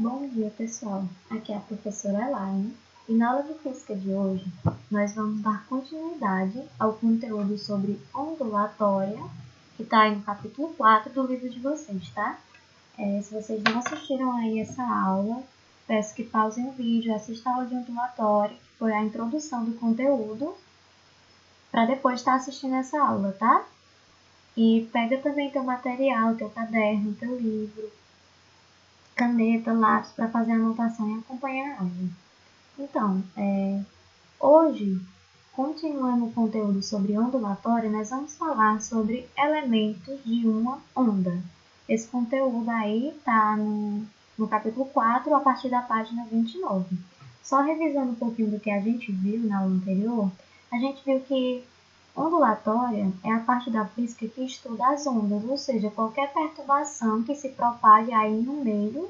Bom dia, pessoal. Aqui é a professora Elaine e na aula de física de hoje nós vamos dar continuidade ao conteúdo sobre ondulatória, que está aí no capítulo 4 do livro de vocês, tá? Se vocês não assistiram aí essa aula, peço que pausem o vídeo, assistam a aula de ondulatória, que foi a introdução do conteúdo, para depois estar assistindo essa aula, tá? E pega também teu material, teu caderno, teu livro, caneta, lápis para fazer a anotação e acompanhar a aula. Então, hoje, continuando o conteúdo sobre ondulatória, nós vamos falar sobre elementos de uma onda. Esse conteúdo aí está no capítulo 4, a partir da página 29. Só revisando um pouquinho do que a gente viu na aula anterior, a gente viu que ondulatória é a parte da física que estuda as ondas, ou seja, qualquer perturbação que se propague aí no meio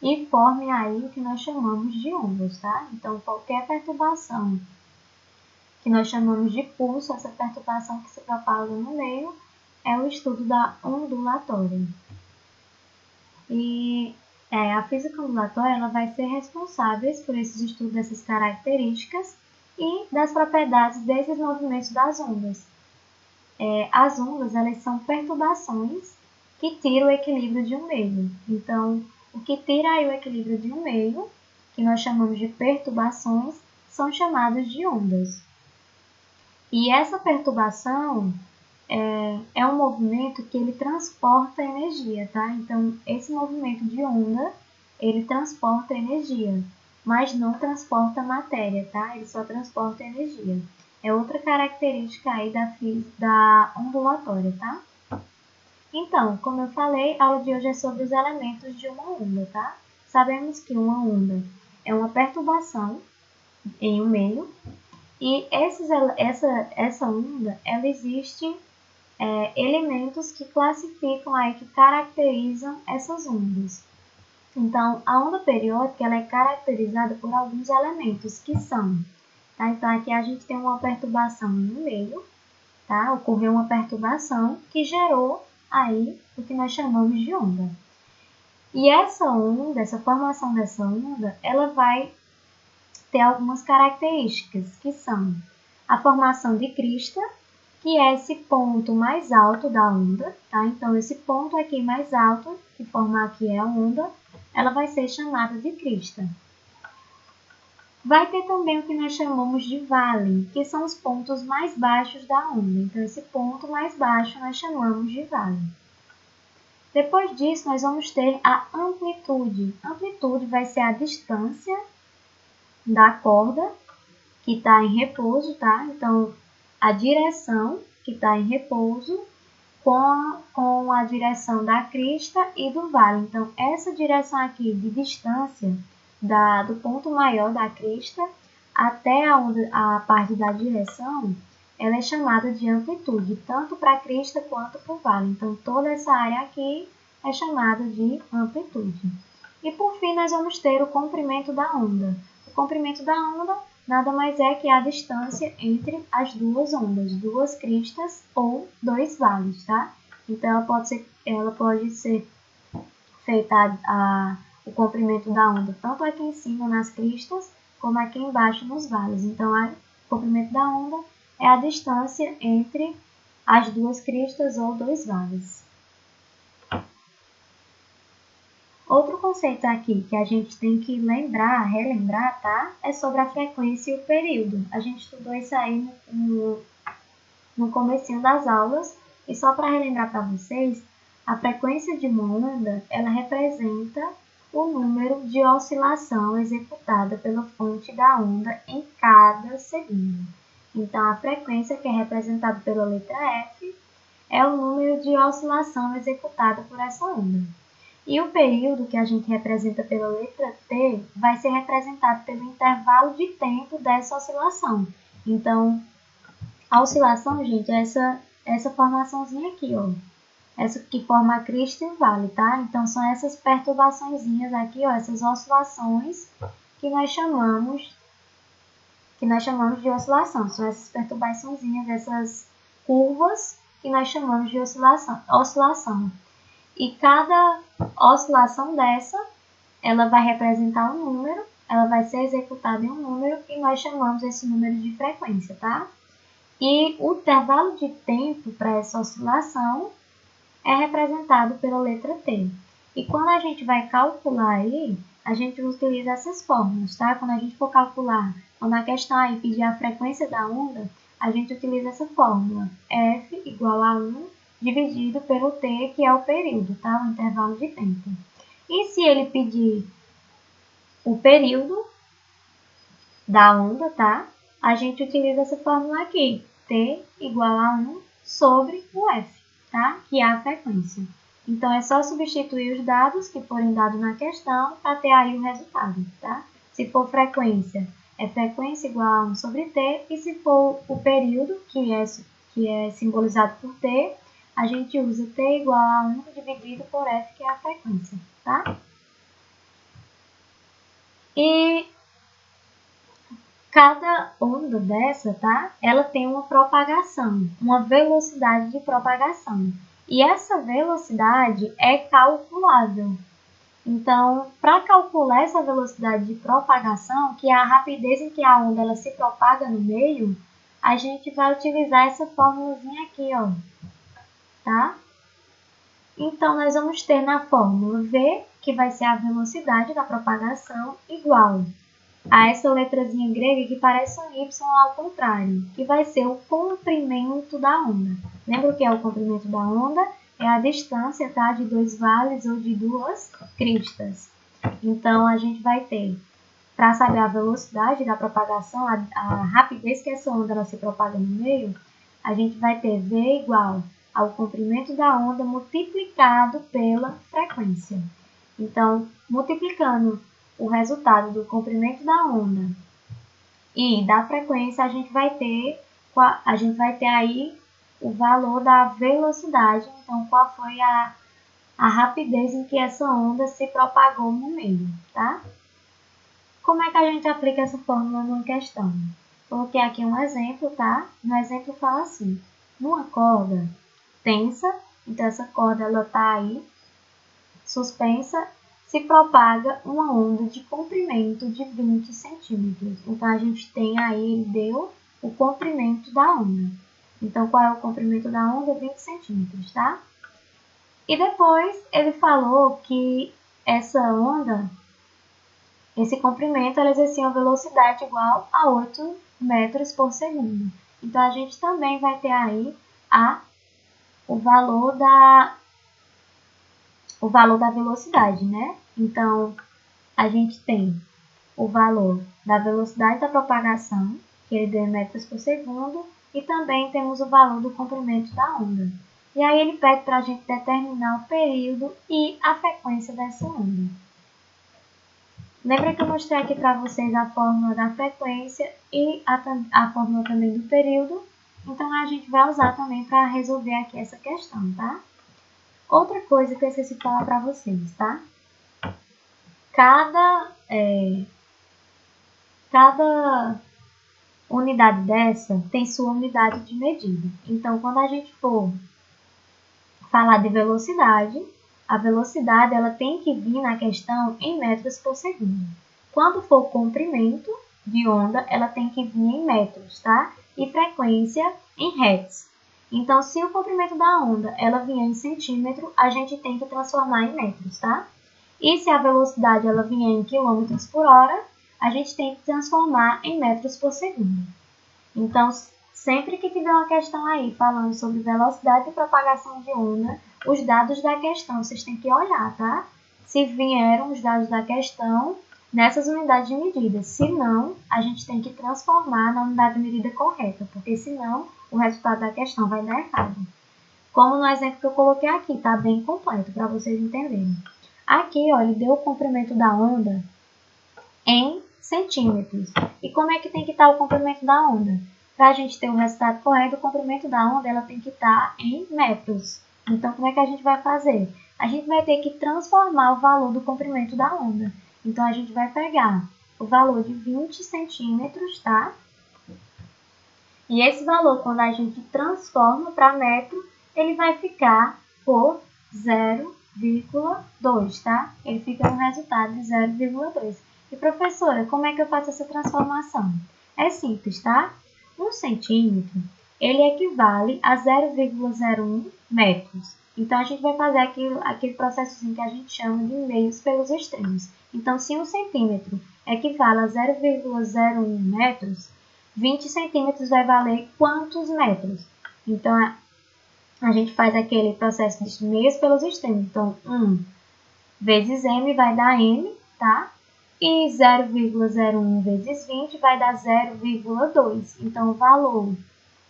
e forme aí o que nós chamamos de ondas, tá? Então, qualquer perturbação que nós chamamos de pulso, essa perturbação que se propaga no meio, é o estudo da ondulatória. E a física ondulatória ela vai ser responsável por esses estudos dessas características e das propriedades desses movimentos das ondas. As ondas elas são perturbações que tiram o equilíbrio de um meio. Então, o que tira aí o equilíbrio de um meio, que nós chamamos de perturbações, são chamadas de ondas. E essa perturbação é um movimento que ele transporta energia, tá? Então, esse movimento de onda, ele transporta energia, mas não transporta matéria, tá? Ele só transporta energia. É outra característica aí da ondulatória, tá? Então, como eu falei, a aula de hoje é sobre os elementos de uma onda, tá? Sabemos que uma onda é uma perturbação em um meio e essa onda, ela existe elementos que classificam aí, que caracterizam essas ondas. Então, a onda periódica ela é caracterizada por alguns elementos que são, tá? Então, aqui a gente tem uma perturbação em um meio, tá? Ocorreu uma perturbação que gerou aí o que nós chamamos de onda. E essa onda, essa formação dessa onda, ela vai ter algumas características, que são a formação de crista, que é esse ponto mais alto da onda, tá? Então, esse ponto aqui mais alto, que forma aqui a onda, ela vai ser chamada de crista. Vai ter também o que nós chamamos de vale, que são os pontos mais baixos da onda. Então, esse ponto mais baixo nós chamamos de vale. Depois disso, nós vamos ter a amplitude. A amplitude vai ser a distância da corda que está em repouso, tá? Então, a direção que está em repouso com a direção da crista e do vale. Então, essa direção aqui de distância do ponto maior da crista até a parte da direção, ela é chamada de amplitude, tanto para a crista quanto para o vale. Então, toda essa área aqui é chamada de amplitude. E, por fim, nós vamos ter o comprimento da onda. O comprimento da onda nada mais é que a distância entre as duas ondas, duas cristas ou dois vales, tá? Então, ela pode ser feita o comprimento da onda tanto aqui em cima nas cristas, como aqui embaixo nos vales. Então, o comprimento da onda é a distância entre as duas cristas ou dois vales. Outro conceito aqui que a gente tem que relembrar, tá? É sobre a frequência e o período. A gente estudou isso aí no comecinho das aulas. E só para relembrar para vocês, a frequência de uma onda, ela representa o número de oscilação executada pela fonte da onda em cada segundo. Então, a frequência, que é representada pela letra F, é o número de oscilação executada por essa onda. E o período, que a gente representa pela letra T, vai ser representado pelo intervalo de tempo dessa oscilação. Então, a oscilação, gente, é essa formaçãozinha aqui, ó. Essa que forma a crista e o vale, tá? Então, são essas perturbaçõezinhas aqui, ó, essas oscilações que nós chamamos de oscilação. São essas perturbaçõezinhas, essas curvas que nós chamamos de oscilação. E cada oscilação dessa ela vai representar um número, ela vai ser executada em um número e nós chamamos esse número de frequência, tá? E o intervalo de tempo para essa oscilação é representado pela letra T. E quando a gente vai calcular aí, a gente utiliza essas fórmulas, tá? Quando a gente for calcular, quando a questão aí pedir a frequência da onda, a gente utiliza essa fórmula, F igual a 1 dividido pelo T, que é o período, tá? O intervalo de tempo. E se ele pedir o período da onda, tá? A gente utiliza essa fórmula aqui, T igual a 1 sobre o F, tá? Que é a frequência. Então, é só substituir os dados que forem dados na questão para ter aí o resultado, tá? Se for frequência, é frequência igual a 1 sobre T, e se for o período, que é simbolizado por T, a gente usa T igual a 1 dividido por F, que é a frequência, tá? E cada onda dessa, tá? Ela tem uma propagação, uma velocidade de propagação. E essa velocidade é calculável. Então, para calcular essa velocidade de propagação, que é a rapidez em que a onda ela se propaga no meio, a gente vai utilizar essa formulazinha aqui, ó, tá? Então, nós vamos ter na fórmula V, que vai ser a velocidade da propagação, igual a essa letrazinha grega que parece um Y ao contrário, que vai ser o comprimento da onda. Lembra o que é o comprimento da onda? É a distância, tá, de dois vales ou de duas cristas. Então, a gente vai ter, para saber a velocidade da propagação, a rapidez que essa onda ela se propaga no meio, a gente vai ter V igual ao comprimento da onda multiplicado pela frequência. Então, multiplicando o resultado do comprimento da onda e da frequência, a gente vai ter aí o valor da velocidade. Então, qual foi a rapidez em que essa onda se propagou no meio, tá? Como é que a gente aplica essa fórmula numa questão? Coloquei aqui um exemplo, tá? No exemplo fala assim: numa corda tensa, então essa corda ela tá aí suspensa, se propaga uma onda de comprimento de 20 centímetros. Então, a gente tem aí, ele deu o comprimento da onda. Então, qual é o comprimento da onda? 20 centímetros, tá? E depois, ele falou que essa onda, esse comprimento, ela exercia uma velocidade igual a 8 metros por segundo. Então, a gente também vai ter aí o valor da velocidade, né? Então, a gente tem o valor da velocidade da propagação, que ele deu em metros por segundo, e também temos o valor do comprimento da onda. E aí ele pede para a gente determinar o período e a frequência dessa onda. Lembra que eu mostrei aqui para vocês a fórmula da frequência e a fórmula também do período? Então, a gente vai usar também para resolver aqui essa questão, tá? Outra coisa que eu esqueci de falar para vocês, tá? Cada unidade dessa tem sua unidade de medida. Então, quando a gente for falar de velocidade, a velocidade ela tem que vir na questão em metros por segundo. Quando for comprimento de onda, ela tem que vir em metros, tá? E frequência em hertz. Então, se o comprimento da onda ela vier em centímetro, a gente tem que transformar em metros, tá? E se a velocidade ela vier em quilômetros por hora, a gente tem que transformar em metros por segundo. Então, sempre que tiver uma questão aí falando sobre velocidade de propagação de onda, os dados da questão vocês têm que olhar, tá? Se vieram os dados da questão nessas unidades de medida. Se não, a gente tem que transformar na unidade de medida correta, porque senão o resultado da questão vai dar errado. Como no exemplo que eu coloquei aqui, tá bem completo para vocês entenderem. Aqui, ó, ele deu o comprimento da onda em centímetros. E como é que tem que estar o comprimento da onda? Para a gente ter o resultado correto, o comprimento da onda ela tem que estar em metros. Então, como é que a gente vai fazer? A gente vai ter que transformar o valor do comprimento da onda. Então, a gente vai pegar o valor de 20 centímetros, tá? E esse valor, quando a gente transforma para metro, ele vai ficar por 0,20. 0,2, tá? Ele fica no resultado de 0,2. E professora, como é que eu faço essa transformação? É simples, tá? 1 centímetro, ele equivale a 0,01 metros. Então, a gente vai fazer aquele processozinho que a gente chama de meios pelos extremos. Então, se 1 centímetro equivale a 0,01 metros, 20 centímetros vai valer quantos metros? Então, a gente faz aquele processo de meios pelos extremos. Então, 1 vezes m vai dar m, tá? E 0,01 vezes 20 vai dar 0,2. Então, o valor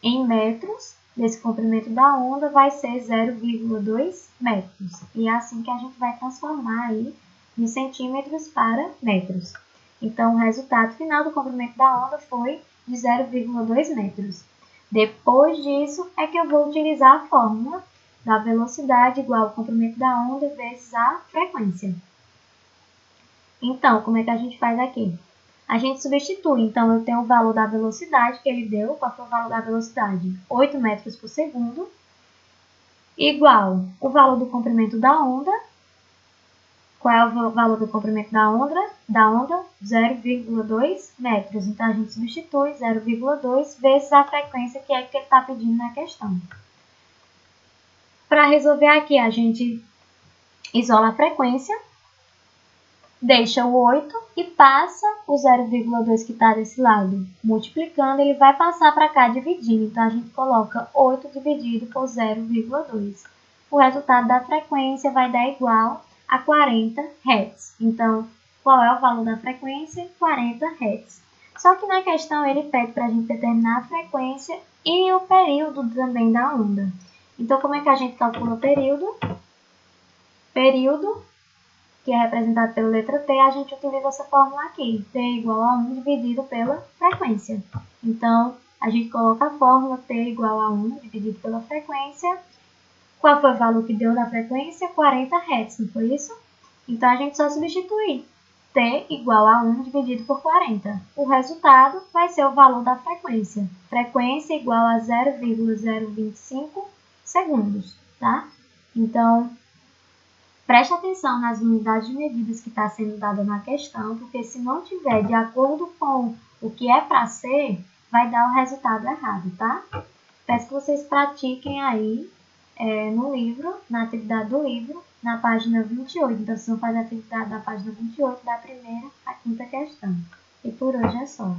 em metros desse comprimento da onda vai ser 0,2 metros. E é assim que a gente vai transformar aí de centímetros para metros. Então, o resultado final do comprimento da onda foi de 0,2 metros. Depois disso, é que eu vou utilizar a fórmula da velocidade igual ao comprimento da onda vezes a frequência. Então, como é que a gente faz aqui? A gente substitui. Então, eu tenho o valor da velocidade que ele deu. Qual foi o valor da velocidade? 8 metros por segundo. Igual o valor do comprimento da onda. Qual é o valor do comprimento da onda? 0,2 metros. Então, a gente substitui 0,2 vezes a frequência que é que ele está pedindo na questão. Para resolver aqui, a gente isola a frequência, deixa o 8 e passa o 0,2 que está desse lado. Multiplicando, ele vai passar para cá dividindo. Então, a gente coloca 8 dividido por 0,2. O resultado da frequência vai dar igual a 40 Hz. Então, qual é o valor da frequência? 40 Hz. Só que na questão ele pede para a gente determinar a frequência e o período também da onda. Então, como é que a gente calcula o período? Período, que é representado pela letra T, a gente utiliza essa fórmula aqui. T igual a 1 dividido pela frequência. Então, a gente coloca a fórmula T igual a 1 dividido pela frequência. Qual foi o valor que deu da frequência? 40 Hz, não foi isso? Então, a gente só substitui. T igual a 1 dividido por 40. O resultado vai ser o valor da frequência. Frequência igual a 0,025 segundos, tá? Então, preste atenção nas unidades de medidas que está sendo dada na questão, porque se não tiver de acordo com o que é para ser, vai dar o resultado errado, tá? Peço que vocês pratiquem aí no livro, na atividade do livro, na página 28. Então, vocês vão fazer a atividade da página 28, da primeira à quinta questão. E por hoje é só.